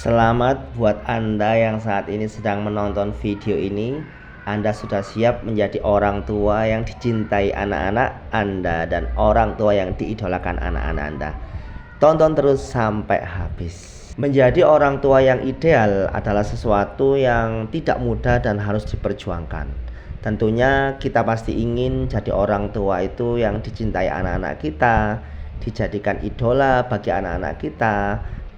Selamat buat Anda yang saat ini sedang menonton video ini. Anda sudah siap menjadi orang tua yang dicintai anak-anak Anda dan orang tua yang diidolakan anak-anak Anda. Tonton terus sampai habis. Menjadi orang tua yang ideal adalah sesuatu yang tidak mudah dan harus diperjuangkan. Tentunya kita pasti ingin jadi orang tua itu yang dicintai anak-anak kita, dijadikan idola bagi anak-anak kita.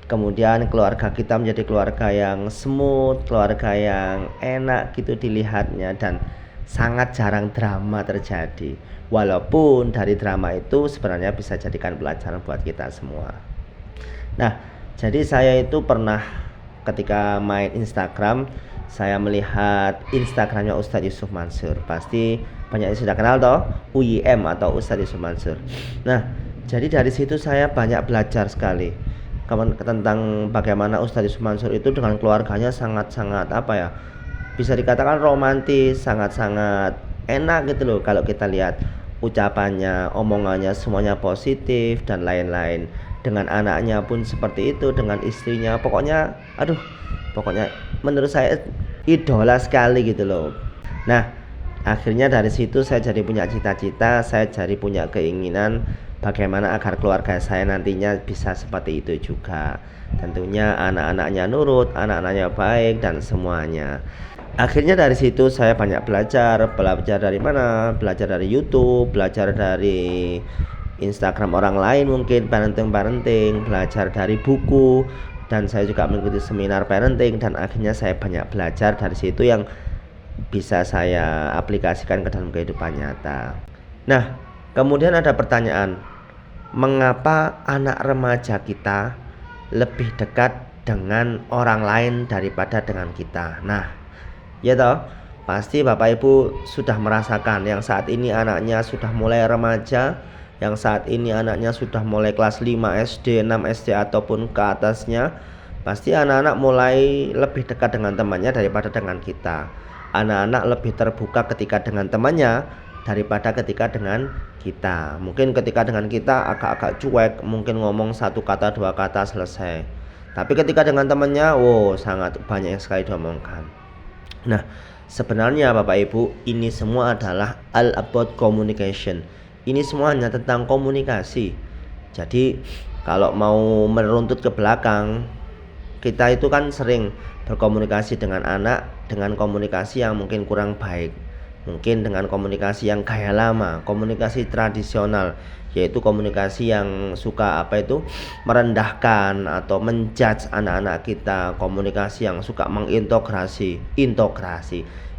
Kemudian keluarga kita menjadi keluarga yang smooth, keluarga yang enak gitu dilihatnya, dan sangat jarang drama terjadi. Walaupun dari drama itu sebenarnya bisa jadikan pelajaran buat kita semua. Nah, jadi saya itu pernah ketika main Instagram, saya melihat Instagramnya Ustadz Yusuf Mansur. Pasti banyak yang sudah kenal toh, UYM atau Ustadz Yusuf Mansur. Nah, jadi dari situ saya banyak belajar sekali tentang bagaimana Ustadz Yusuf Mansur itu dengan keluarganya sangat-sangat bisa dikatakan romantis, sangat-sangat enak gitu loh. Kalau kita lihat ucapannya, omongannya semuanya positif dan lain-lain. Dengan anaknya pun seperti itu, dengan istrinya, pokoknya menurut saya idola sekali gitu loh. Nah, akhirnya dari situ saya jadi punya cita-cita, saya jadi punya keinginan bagaimana agar keluarga saya nantinya bisa seperti itu juga. Tentunya anak-anaknya nurut, anak-anaknya baik dan semuanya. Akhirnya dari situ saya banyak belajar dari mana? Belajar dari YouTube, belajar dari Instagram orang lain, mungkin parenting, belajar dari buku, dan saya juga mengikuti seminar parenting, dan akhirnya saya banyak belajar dari situ yang bisa saya aplikasikan ke dalam kehidupan nyata. Nah, kemudian ada pertanyaan, mengapa anak remaja kita lebih dekat dengan orang lain daripada dengan kita? Nah, ya toh, pasti Bapak Ibu sudah merasakan yang saat ini anaknya sudah mulai remaja, yang saat ini anaknya sudah mulai kelas 5 SD, 6 SD ataupun ke atasnya. Pasti anak-anak mulai lebih dekat dengan temannya daripada dengan kita. Anak-anak lebih terbuka ketika dengan temannya daripada ketika dengan kita. Mungkin ketika dengan kita agak-agak cuek, mungkin ngomong satu kata dua kata selesai. Tapi ketika dengan temannya, sangat banyak yang sekali diomongkan. Nah, sebenarnya Bapak Ibu, ini semua adalah all about communication. Ini semuanya tentang komunikasi. Jadi kalau mau meruntut ke belakang, kita itu kan sering berkomunikasi dengan anak dengan komunikasi yang mungkin kurang baik, mungkin dengan komunikasi yang gaya lama, komunikasi tradisional, yaitu komunikasi yang suka merendahkan atau menjudge anak-anak kita, komunikasi yang suka mengintegrasi,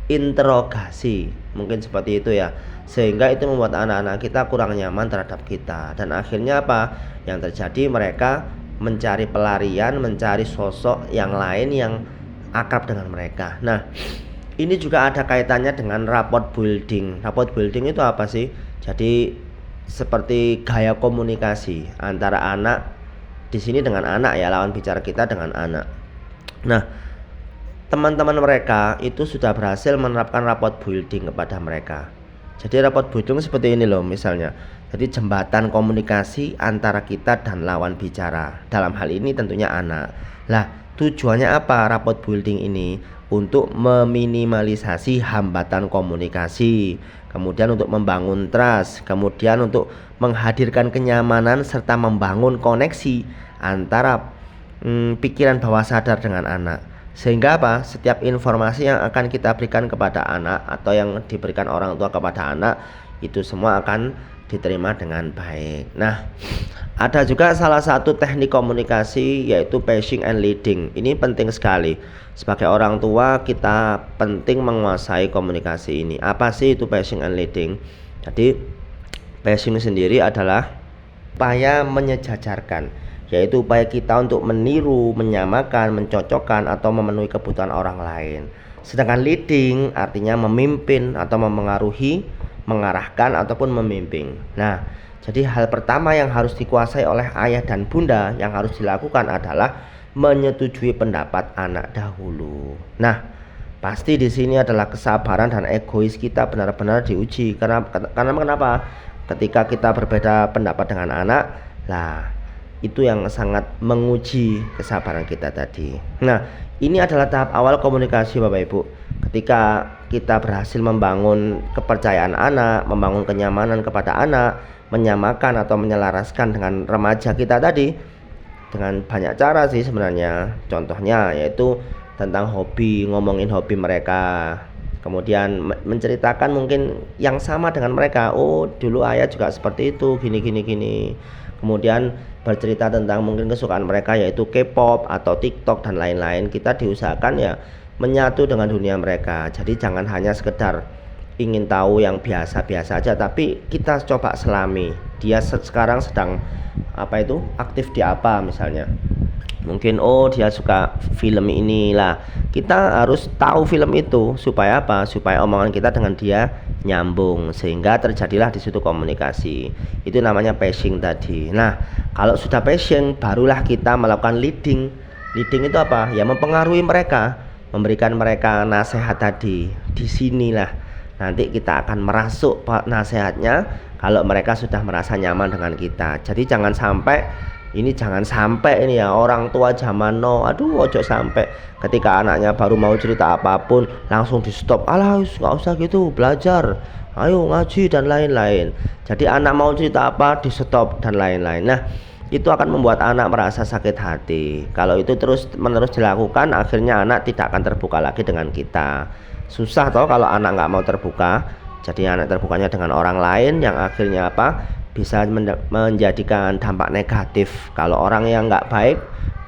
interogasi, mungkin seperti itu ya, sehingga itu membuat anak-anak kita kurang nyaman terhadap kita, dan akhirnya yang terjadi, mereka mencari pelarian, mencari sosok yang lain yang akrab dengan mereka. Nah, ini juga ada kaitannya dengan rapport building. Rapport building itu apa sih? Jadi seperti gaya komunikasi antara anak di sini dengan anak ya, lawan bicara kita dengan anak. Nah, teman-teman mereka itu sudah berhasil menerapkan rapport building kepada mereka. Jadi rapport building seperti ini loh, misalnya. Jadi jembatan komunikasi antara kita dan lawan bicara. Dalam hal ini tentunya anak. Lah, tujuannya apa rapport building ini? Untuk meminimalisasi hambatan komunikasi, kemudian untuk membangun trust, kemudian untuk menghadirkan kenyamanan serta membangun koneksi antara pikiran bawah sadar dengan anak. Sehingga setiap informasi yang akan kita berikan kepada anak atau yang diberikan orang tua kepada anak, itu semua akan diterima dengan baik. Nah, ada juga salah satu teknik komunikasi, yaitu pacing and leading. Ini penting sekali. Sebagai orang tua, kita penting menguasai komunikasi ini. Apa sih itu pacing and leading? Jadi pacing sendiri adalah upaya menyejajarkan, yaitu upaya kita untuk meniru, menyamakan, mencocokkan atau memenuhi kebutuhan orang lain. Sedangkan leading artinya memimpin atau memengaruhi, mengarahkan ataupun memimpin. Nah, jadi hal pertama yang harus dikuasai oleh ayah dan bunda yang harus dilakukan adalah menyetujui pendapat anak dahulu. Nah, pasti di sini adalah kesabaran dan egois kita benar-benar diuji. Karena kenapa? Ketika kita berbeda pendapat dengan anak, Itu yang sangat menguji kesabaran kita tadi. Nah, ini adalah tahap awal komunikasi Bapak Ibu. Ketika kita berhasil membangun kepercayaan anak, membangun kenyamanan kepada anak, menyamakan atau menyelaraskan dengan remaja kita tadi, dengan banyak cara sih sebenarnya. Contohnya yaitu tentang hobi, ngomongin hobi mereka, kemudian menceritakan mungkin yang sama dengan mereka. Oh, dulu ayah juga seperti itu, gini gini gini. Kemudian bercerita tentang mungkin kesukaan mereka yaitu K-pop atau TikTok dan lain-lain. Kita diusahakan ya menyatu dengan dunia mereka. Jadi jangan hanya sekedar ingin tahu yang biasa-biasa aja, tapi kita coba selami dia sekarang sedang aktif di apa misalnya. Mungkin oh dia suka film inilah, kita harus tahu film itu supaya apa, supaya omongan kita dengan dia nyambung sehingga terjadilah di situ komunikasi. Itu namanya passion tadi. Nah, kalau sudah passion barulah kita melakukan leading. Leading itu apa ya, mempengaruhi mereka, memberikan mereka nasihat tadi. Di sinilah nanti kita akan merasuk nasihatnya kalau mereka sudah merasa nyaman dengan kita. Jadi jangan sampai ini ya orang tua zaman no, aduh ojo sampai ketika anaknya baru mau cerita apapun langsung di stop, alah nggak usah gitu, belajar, ayo ngaji dan lain-lain. Jadi anak mau cerita apa di stop dan lain-lain. Nah, itu akan membuat anak merasa sakit hati. Kalau itu terus menerus dilakukan, akhirnya anak tidak akan terbuka lagi dengan kita. Susah toh kalau anak nggak mau terbuka. Jadi anak terbukanya dengan orang lain yang akhirnya apa, bisa menjadikan dampak negatif. Kalau orang yang nggak baik,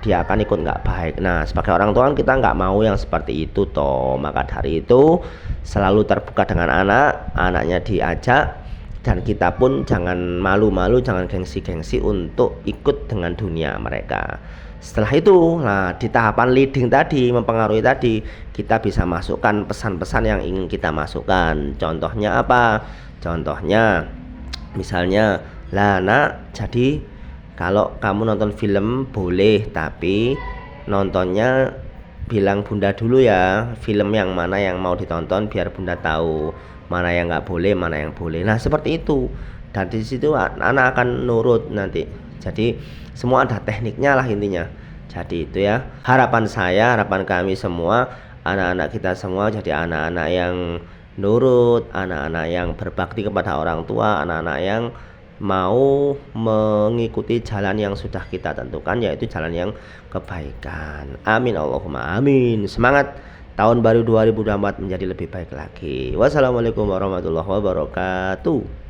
dia akan ikut nggak baik. Nah, sebagai orang tua kita nggak mau yang seperti itu toh. Maka dari itu selalu terbuka dengan anak, anaknya diajak, dan kita pun jangan malu-malu, jangan gengsi-gengsi untuk ikut dengan dunia mereka. Setelah itu, nah di tahapan leading tadi, mempengaruhi tadi, kita bisa masukkan pesan-pesan yang ingin kita masukkan. Contohnya apa? Contohnya misalnya, lah nak, jadi kalau kamu nonton film boleh, tapi nontonnya bilang bunda dulu ya, film yang mana yang mau ditonton biar bunda tahu mana yang nggak boleh, mana yang boleh. Nah seperti itu, dan di situ anak akan nurut nanti. Jadi semua ada tekniknya lah intinya. Jadi itu ya harapan saya, harapan kami semua, anak-anak kita semua jadi anak-anak yang nurut, anak-anak yang berbakti kepada orang tua, anak-anak yang mau mengikuti jalan yang sudah kita tentukan, yaitu jalan yang kebaikan. Amin Allahumma amin. Semangat tahun baru 2024 menjadi lebih baik lagi. Wassalamualaikum warahmatullahi wabarakatuh.